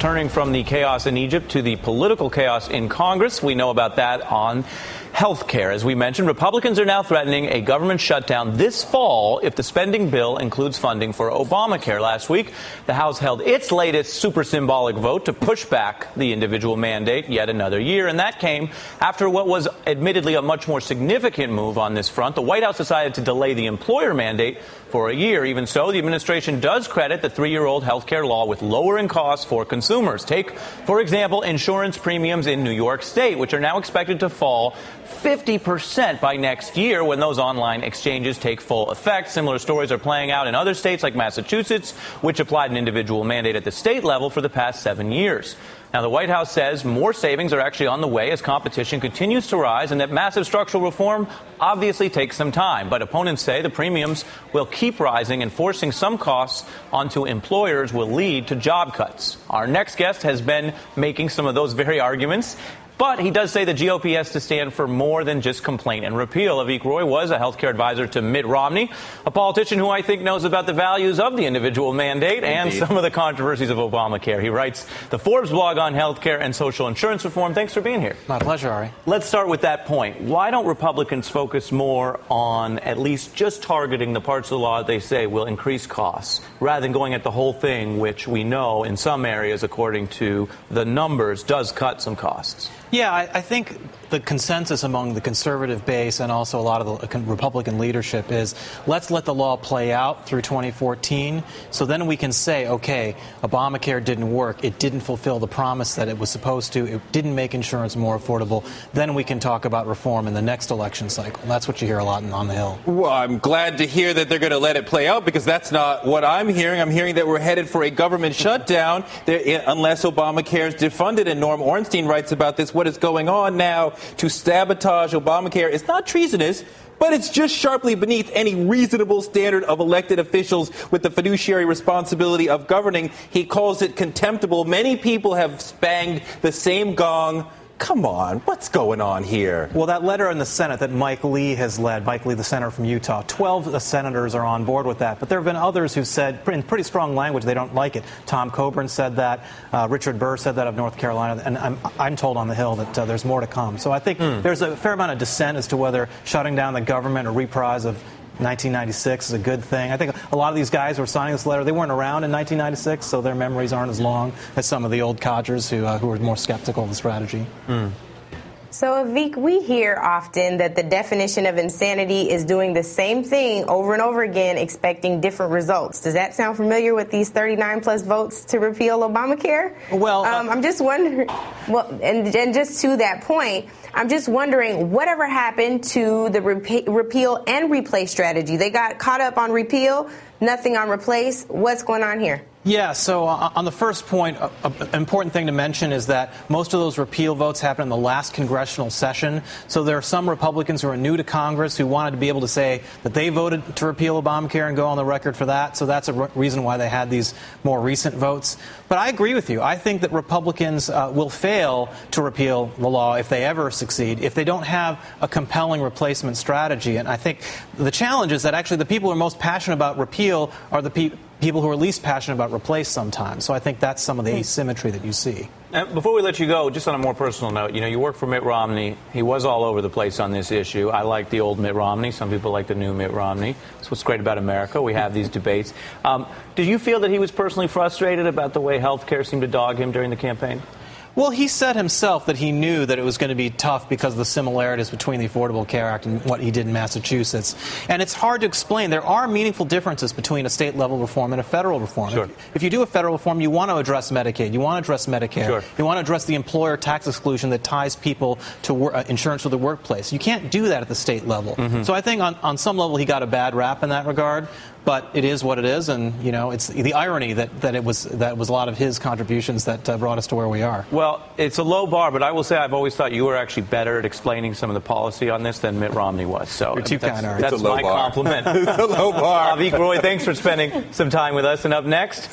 turning from the chaos in Egypt to the political chaos in Congress. We know about that on health care. As we mentioned, Republicans are now threatening a government shutdown this fall if the spending bill includes funding for Obamacare. Last week, the House held its latest super symbolic vote to push back the individual mandate yet another year. And that came after what was admittedly a much more significant move on this front. The White House decided to delay the employer mandate for a year. Even so, the administration does credit the 3-year-old health care law with lowering costs for consumers. Take, for example, insurance premiums in New York State, which are now expected to fall 50% by next year when those online exchanges take full effect. Similar stories are playing out in other states like Massachusetts, which applied an individual mandate at the state level for the past 7 years. Now, the White House says more savings are actually on the way as competition continues to rise and that massive structural reform obviously takes some time. But opponents say the premiums will keep rising and forcing some costs onto employers will lead to job cuts. Our next guest has been making some of those very arguments. But he does say the GOP has to stand for more than just complaint and repeal. Avik Roy was a healthcare advisor to Mitt Romney, a politician who I think knows about the values of the individual mandate and some of the controversies of Obamacare. He writes the Forbes blog on healthcare and social insurance reform. Thanks for being here. My pleasure, Ari. Let's start with that point. Why don't Republicans focus more on at least just targeting the parts of the law they say will increase costs rather than going at the whole thing, which we know in some areas, according to the numbers, does cut some costs? Yeah, I think the consensus among the conservative base and also a lot of the Republican leadership is let's let the law play out through 2014 so then we can say, okay, Obamacare didn't work. It didn't fulfill the promise that it was supposed to. It didn't make insurance more affordable. Then we can talk about reform in the next election cycle. That's what you hear a lot on the Hill. Well, I'm glad to hear that they're going to let it play out because that's not what I'm hearing. I'm hearing that we're headed for a government shutdown unless Obamacare is defunded. And Norm Ornstein writes about this. What is going on now to sabotage Obamacare is not treasonous, but it's just sharply beneath any reasonable standard of elected officials with the fiduciary responsibility of governing. He calls it contemptible. Many people have banged the same gong. Come on, what's going on here? Well, that letter in the Senate that Mike Lee has led, Mike Lee, the senator from Utah, 12 senators are on board with that. But there have been others who said in pretty strong language they don't like it. Tom Coburn said that. Richard Burr said that of North Carolina. And I'm told on the Hill that there's more to come. So I think there's a fair amount of dissent as to whether shutting down the government or reprise of 1996 is a good thing. I think a lot of these guys who are signing this letter, they weren't around in 1996, so their memories aren't as long as some of the old codgers who are more skeptical of the strategy. So, Avik, we hear often that the definition of insanity is doing the same thing over and over again, expecting different results. Does that sound familiar with these 39-plus votes to repeal Obamacare? Well, I'm just wondering, and just to that point, I'm just wondering, whatever happened to the repeal and replace strategy? They got caught up on repeal, nothing on replace. What's going on here? Yeah, so on the first point, an important thing to mention is that most of those repeal votes happened in the last congressional session. So there are some Republicans who are new to Congress who wanted to be able to say that they voted to repeal Obamacare and go on the record for that. So that's a reason why they had these more recent votes. But I agree with you. I think that Republicans will fail to repeal the law if they ever succeed, if they don't have a compelling replacement strategy. And I think the challenge is that actually the people who are most passionate about repeal are the people who are least passionate about replace sometimes. So I think that's some of the asymmetry that you see. Before we let you go, just on a more personal note, you work for Mitt Romney. He was all over the place on this issue. I like the old Mitt Romney. Some people like the new Mitt Romney. That's what's great about America. We have these debates. Did you feel that he was personally frustrated about the way health care seemed to dog him during the campaign? Well, he said himself that he knew that it was going to be tough because of the similarities between the Affordable Care Act and what he did in Massachusetts. And it's hard to explain. There are meaningful differences between a state-level reform and a federal reform. Sure. If you do a federal reform, you want to address Medicaid. You want to address Medicare. Sure. You want to address the employer tax exclusion that ties people to insurance to the workplace. You can't do that at the state level. So I think on some level he got a bad rap in that regard. But it is what it is, and it's the irony that was a lot of his contributions that brought us to where we are. Well, it's a low bar, but I will say I've always thought you were actually better at explaining some of the policy on this than Mitt Romney was. So you're too kind, Ari. That's my compliment. It's a low bar. Avik Roy, thanks for spending some time with us. And up next.